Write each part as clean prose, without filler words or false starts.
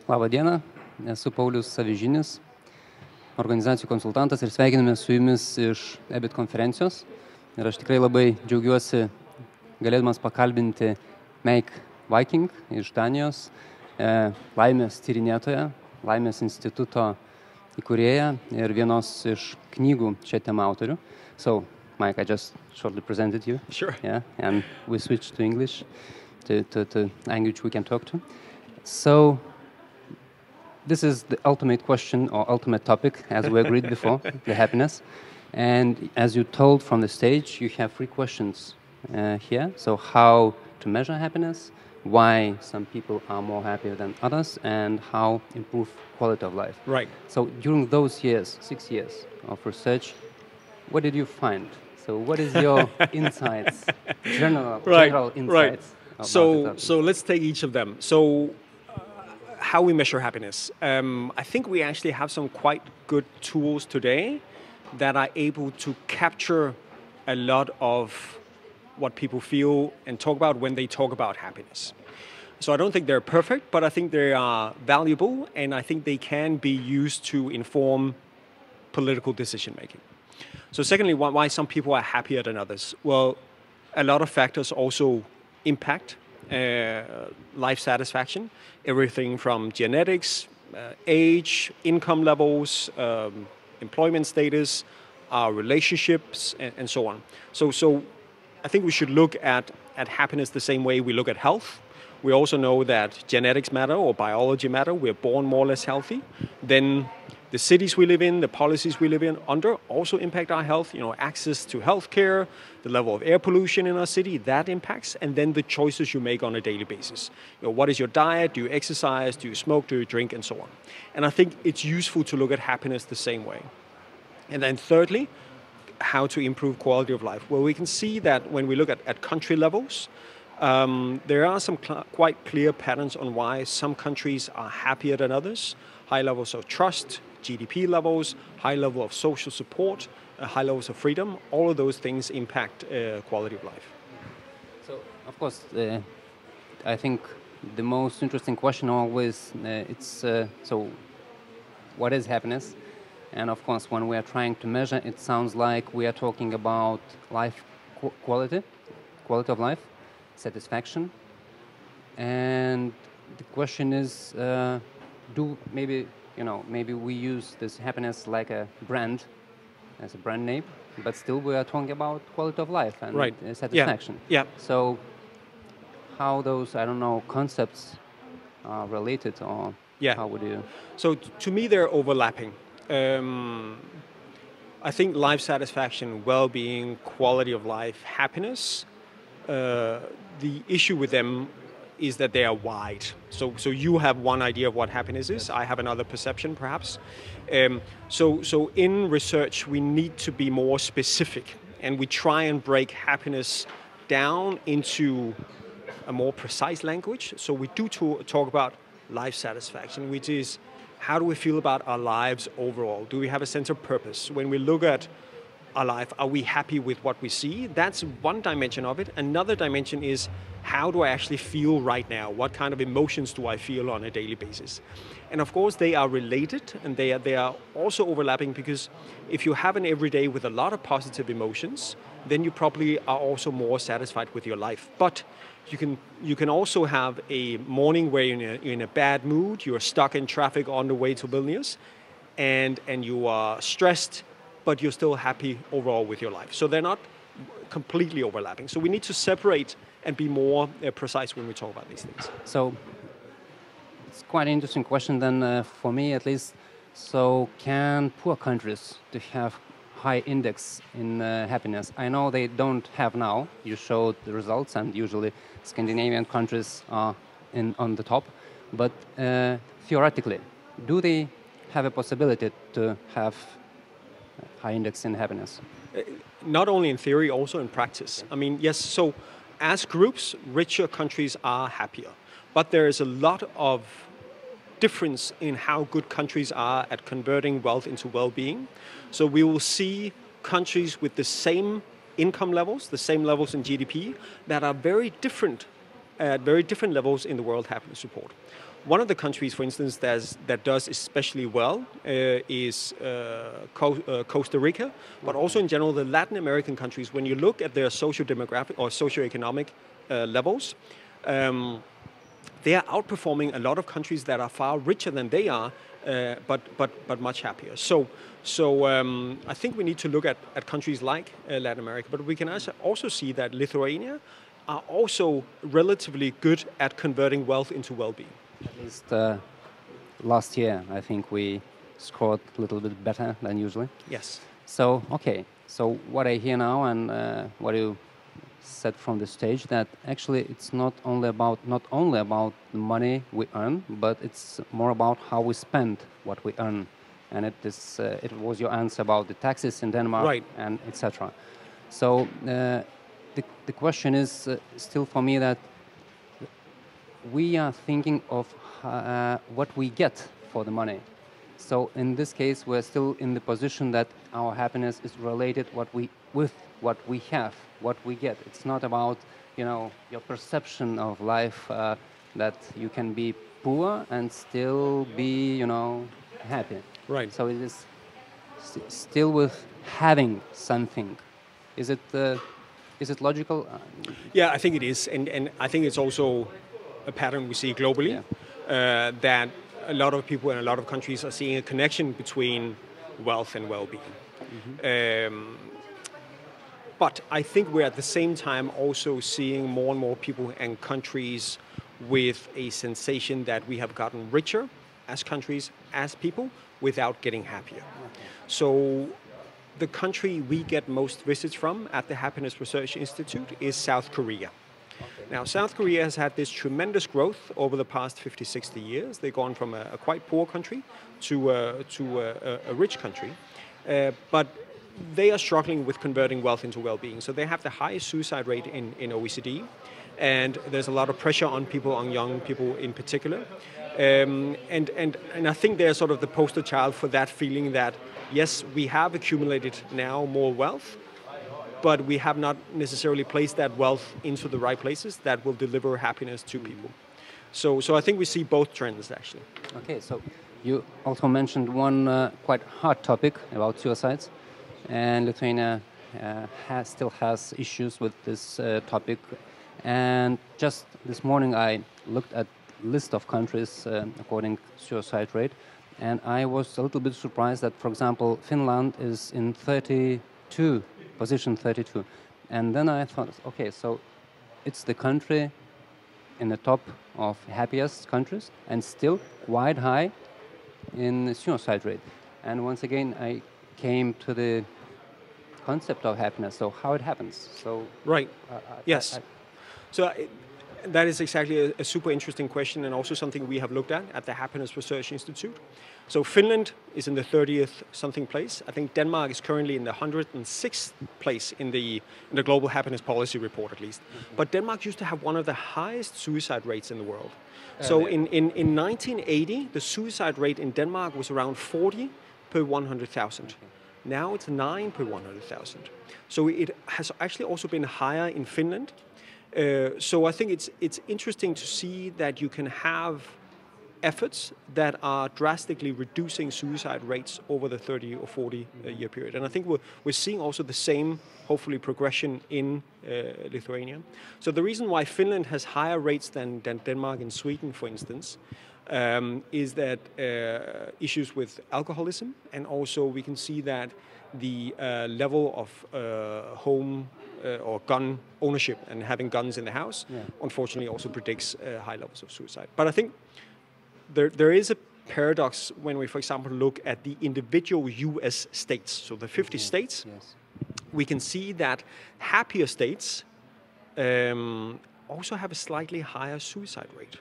Labą dieną, esu Paulius Savižinis, organizacijų konsultantas ir sveikiname su jumis iš EBIT konferencijos. Ir aš tikrai labai džiaugiuosi galėdamas pakalbinti Meik Wiking iš Danijos, laimės tyrinėtoją, laimės instituto įkūrėją ir vienos iš knygų šią temą autorių. So, Mike, I just shortly presented you. Sure. Yeah, and we switched to English, to language we can talk to. So, this is the ultimate question or ultimate topic, as we agreed before, the happiness. And as you told from the stage, you have 3 questions here. So how to measure happiness, why some people are more happier than others, and how improve quality of life. Right. So during those years, 6 years of research, what did you find? So what is your insights, general insights? Right. About So let's take each of them. So how we measure happiness. I think we actually have some quite good tools today that are able to capture a lot of what people feel and talk about when they talk about happiness. So I don't think they're perfect, but I think they are valuable, and I think they can be used to inform political decision making. So secondly, why some people are happier than others? Well, a lot of factors also impact life satisfaction, everything from genetics, age, income levels, employment status, our relationships, and so on. So I think we should look at happiness the same way we look at health. We also know that genetics matter or biology matter. We're born more or less healthy. Then the cities we live in, the policies we live in under also impact our health. You know, access to healthcare, the level of air pollution in our city, that impacts. And then the choices you make on a daily basis. You know, what is your diet? Do you exercise? Do you smoke? Do you drink? And so on. And I think it's useful to look at happiness the same way. And then thirdly, how to improve quality of life. Well, we can see that when we look at country levels, there are some quite clear patterns on why some countries are happier than others. High levels of trust, GDP levels, high level of social support, high levels of freedom. All of those things impact quality of life. So, of course, I think the most interesting question always so what is happiness? And of course, when we are trying to measure, it sounds like we are talking about life quality of life, satisfaction. And the question is, maybe we use this happiness like a brand, as a brand name, but still we are talking about quality of life and satisfaction. Yeah. So how those, concepts are related, or how would you? So to me, they're overlapping. I think life satisfaction, well-being, quality of life, happiness, the issue with them is that they are wide. So you have one idea of what happiness is. I have another perception, perhaps. So in research, we need to be more specific, and we try and break happiness down into a more precise language. So we do talk about life satisfaction, which is how do we feel about our lives overall? Do we have a sense of purpose? When we look at our life, are we happy with what we see? That's one dimension of it. Another dimension is, how do I actually feel right now? What kind of emotions do I feel on a daily basis? And of course, they are related, and they are also overlapping, because if you have an everyday with a lot of positive emotions, then you probably are also more satisfied with your life. But you can also have a morning where you're in a bad mood, you're stuck in traffic on the way to Vilnius, and you are stressed, but you're still happy overall with your life. So they're not completely overlapping. So we need to separate and be more precise when we talk about these things. So it's quite an interesting question then, for me at least. So can poor countries to have high index in happiness? I know they don't have now. You showed the results, and usually Scandinavian countries are on the top. But theoretically, do they have a possibility to have high index in happiness? Not only in theory, also in practice. I mean, yes, so as groups, richer countries are happier. But there is a lot of difference in how good countries are at converting wealth into well-being. So we will see countries with the same income levels, the same levels in GDP, that are very different at very different levels in the World Happiness Report. One of the countries, for instance, that does especially well is Costa Rica, but also in general the Latin American countries. When you look at their socio-demographic or socio-economic levels, they are outperforming a lot of countries that are far richer than they are, but much happier. So I think we need to look at countries like Latin America, but we can also see that Lithuania are also relatively good at converting wealth into well-being. At least last year, I think we scored a little bit better than usually. Yes. So, okay. So what I hear now and what you said from the stage, that actually it's not only about the money we earn, but it's more about how we spend what we earn. And it was your answer about the taxes in Denmark, right, and etc. So the question is still for me that we are thinking of what we get for the money. So in this case, we're still in the position that our happiness is related with what we have, what we get. It's not about, your perception of life, that you can be poor and still be, happy. Right. So it is still with having something. Is it logical? Yeah, I think it is, and I think it's also a pattern we see globally, that a lot of people in a lot of countries are seeing a connection between wealth and well-being. Mm-hmm. But I think we're at the same time also seeing more and more people and countries with a sensation that we have gotten richer as countries, as people, without getting happier. Okay. So the country we get most visits from at the Happiness Research Institute is South Korea. Now, South Korea has had this tremendous growth over the past 50, 60 years. They've gone from a quite poor country to a rich country. But they are struggling with converting wealth into well-being. So they have the highest suicide rate in OECD. And there's a lot of pressure on people, on young people in particular. And I think they're sort of the poster child for that feeling that, yes, we have accumulated now more wealth, but we have not necessarily placed that wealth into the right places that will deliver happiness to people. So I think we see both trends, actually. Okay, so you also mentioned one quite hard topic about suicides, and Lithuania still has issues with this topic. And just this morning I looked at a list of countries according to suicide rate, and I was a little bit surprised that, for example, Finland is in position 32. And then I thought, okay, so it's the country in the top of happiest countries and still quite high in the suicide rate. And once again, I came to the concept of happiness, so how it happens. So right, yes. So that is exactly a super interesting question, and also something we have looked at the Happiness Research Institute. So Finland is in the 30th something place. I think Denmark is currently in the 106th place in the Global Happiness Policy Report, at least. Mm-hmm. But Denmark used to have one of the highest suicide rates in the world. So in 1980, the suicide rate in Denmark was around 40 per 100,000. Okay. Now it's 9 per 100,000. So it has actually also been higher in Finland. So I think it's interesting to see that you can have efforts that are drastically reducing suicide rates over the 30 or 40 year period. And I think we're seeing also the same, hopefully, progression in Lithuania. So the reason why Finland has higher rates than Denmark and Sweden, for instance, is that issues with alcoholism, and also we can see that the level of home or gun ownership and having guns in the house, unfortunately, also predicts high levels of suicide. But I think there is a paradox when we, for example, look at the individual US states, so the 50 states. Yes. We can see that happier states also have a slightly higher suicide rate.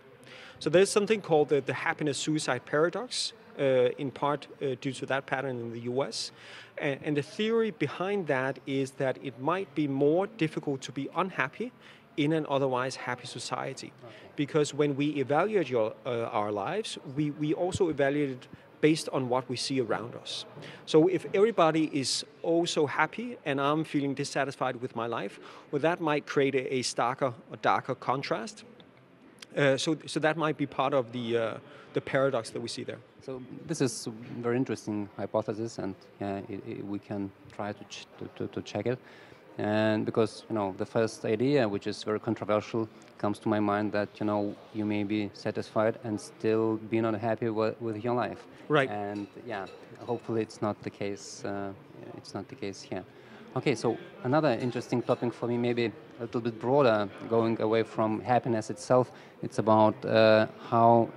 So there's something called the happiness-suicide paradox, in part due to that pattern in the US. And the theory behind that is that it might be more difficult to be unhappy in an otherwise happy society. Okay. Because when we evaluate our lives, we also evaluate it based on what we see around us. So if everybody is also happy and I'm feeling dissatisfied with my life, well, that might create a starker or darker contrast. So that might be part of the paradox that we see there. So this is a very interesting hypothesis, and we can try to check it. And because the first idea, which is very controversial, comes to my mind that you may be satisfied and still be not happy with your life. Right. And hopefully it's not the case. It's not the case here. Okay, so another interesting topic for me, maybe a little bit broader, going away from happiness itself. It's about how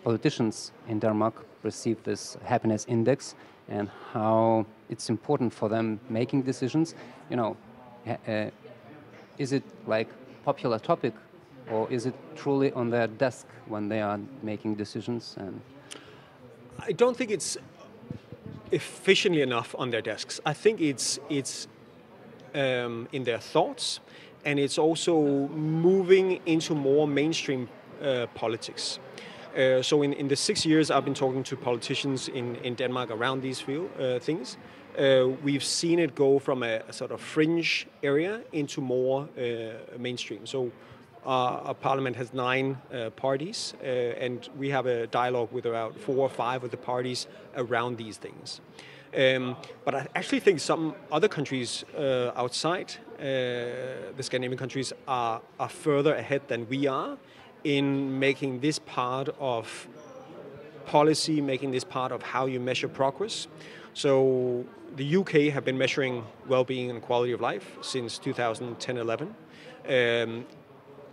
politicians in Denmark receive this happiness index and how it's important for them making decisions. Is it like popular topic, or is it truly on their desk when they are making decisions? And I don't think it's efficiently enough on their desks. I think it's in their thoughts, and it's also moving into more mainstream politics. So in the 6 years I've been talking to politicians in Denmark around these things, we've seen it go from a sort of fringe area into more mainstream. So our parliament has 9 parties, and we have a dialogue with about 4 or 5 of the parties around these things. But I actually think some other countries outside the Scandinavian countries are further ahead than we are in making this part of policy, making this part of how you measure progress. So the UK have been measuring well-being and quality of life since 2010-11.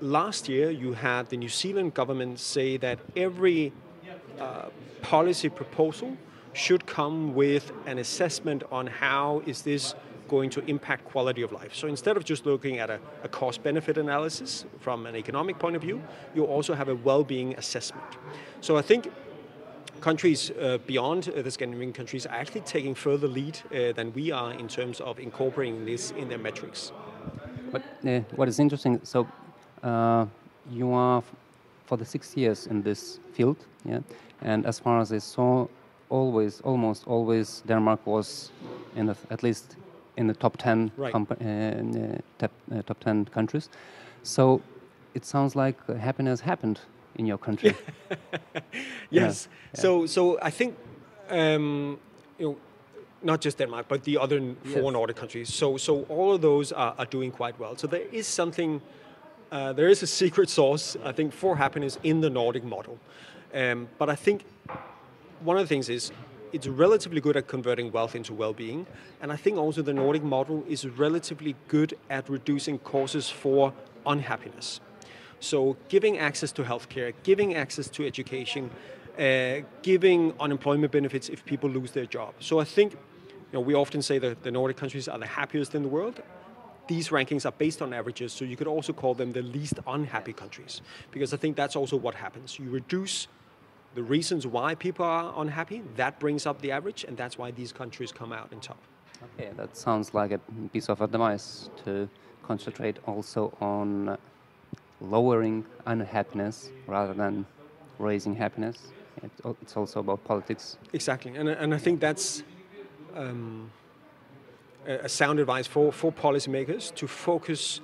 Last year, you had the New Zealand government say that every policy proposal should come with an assessment on how is this going to impact quality of life. So instead of just looking at a cost-benefit analysis from an economic point of view, you also have a well-being assessment. So I think countries beyond the Scandinavian countries are actually taking further lead than we are in terms of incorporating this in their metrics. But what is interesting, so you are for the 6 years in this field, and as far as I saw, almost always Denmark was at least in the top 10 right. Top 10 countries. So it sounds like happiness happened in your country. Yes. Yeah. So I think not just Denmark, but the other 4 Nordic countries. So all of those are doing quite well. So there is something. There is a secret sauce, I think, for happiness in the Nordic model. But I think one of the things is it's relatively good at converting wealth into well-being. And I think also the Nordic model is relatively good at reducing causes for unhappiness. So giving access to healthcare, giving access to education, giving unemployment benefits if people lose their job. So I think we often say that the Nordic countries are the happiest in the world. These rankings are based on averages, so you could also call them the least unhappy countries, because I think that's also what happens. You reduce the reasons why people are unhappy, that brings up the average, and that's why these countries come out in top. Okay, that sounds like a piece of advice to concentrate also on lowering unhappiness rather than raising happiness. It's also about politics. Exactly, and I think that's a sound advice for policymakers to focus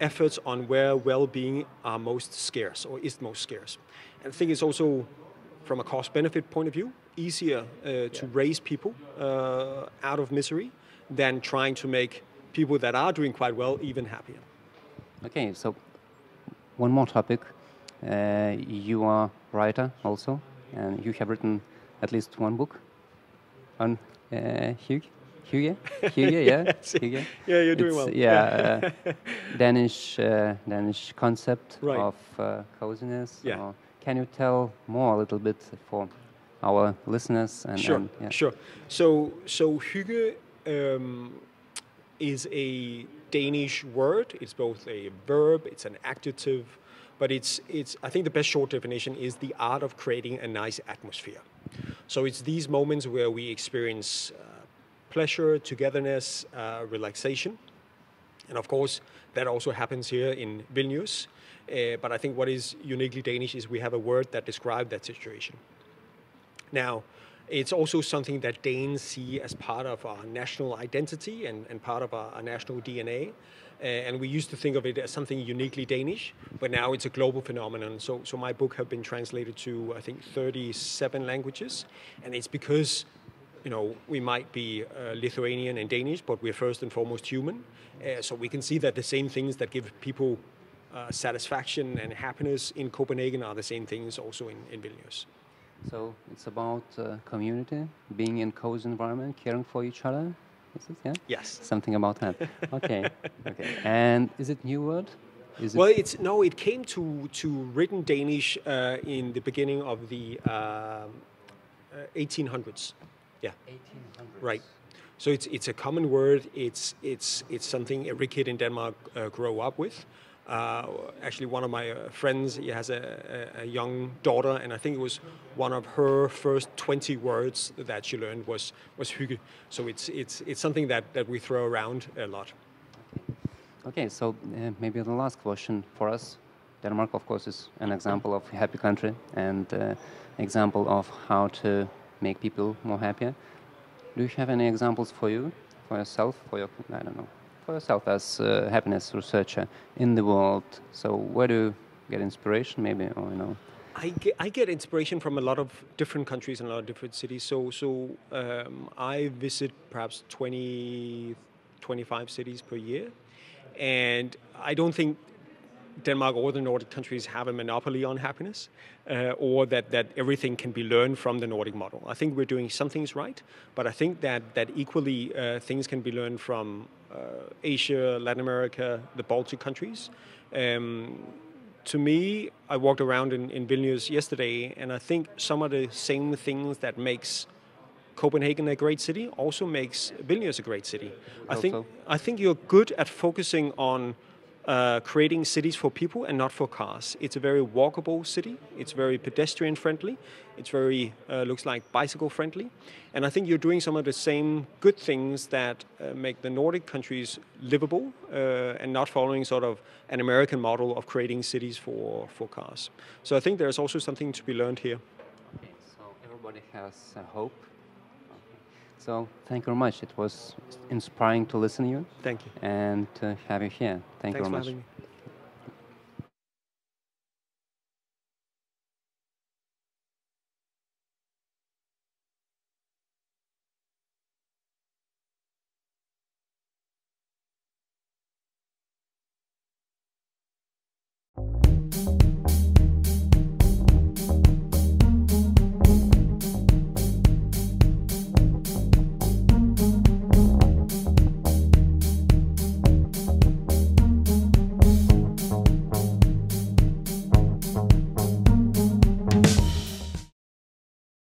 efforts on where well-being are most scarce or is most scarce. And I think it's also, from a cost-benefit point of view, easier to raise people out of misery than trying to make people that are doing quite well even happier. Okay, so one more topic. You are a writer also, and you have written at least 1 book on Hygge, yeah? Hygge. Yeah, you're doing well. Yeah, Danish concept right. of coziness. Yeah. Can you tell more a little bit for our listeners? Sure. So hygge is a Danish word. It's both a verb, it's an adjective, but it's I think the best short definition is the art of creating a nice atmosphere. So it's these moments where we experience pleasure, togetherness, relaxation. And of course, that also happens here in Vilnius. But I think what is uniquely Danish is we have a word that describes that situation. Now, it's also something that Danes see as part of our national identity and part of our national DNA. And we used to think of it as something uniquely Danish, but now it's a global phenomenon. So my book have been translated to, I think, 37 languages. And it's because, we might be Lithuanian and Danish, but we're first and foremost human. So we can see that the same things that give people satisfaction and happiness in Copenhagen are the same things also in Vilnius. So it's about community, being in cozy environment, caring for each other. Is it? Yeah. Yes. Something about that. Okay. And is it new word? Well, it came to written Danish in the beginning of the 1800s. Yeah. 1800s. Right. So it's a common word. It's something every kid in Denmark grow up with. Actually, one of my friends, he has a young daughter, and I think it was one of her first 20 words that she learned was hygge. So it's something that we throw around a lot. Okay, so maybe the last question for us. Denmark, of course, is an example of a happy country and example of how to make people more happier. Do you have any examples for yourself, for yourself as a happiness researcher in the world? So where do you get inspiration, maybe, or I get inspiration from a lot of different countries and a lot of different cities. So I visit perhaps 20, 25 cities per year, and I don't think Denmark or the Nordic countries have a monopoly on happiness, or that everything can be learned from the Nordic model. I think we're doing some things right, but I think that equally things can be learned from Asia, Latin America, the Baltic countries. To me, I walked around in Vilnius yesterday, and I think some of the same things that makes Copenhagen a great city also makes Vilnius a great city. I think you're good at focusing on creating cities for people and not for cars. It's a very walkable city. It's very pedestrian friendly. It's very, looks like bicycle friendly. And I think you're doing some of the same good things that make the Nordic countries livable and not following sort of an American model of creating cities for cars. So I think there's also something to be learned here. Okay, so everybody has hope. So thank you very much. It was inspiring to listen to you. Thank you. And to have you here. Thank you very much. Thanks for having me.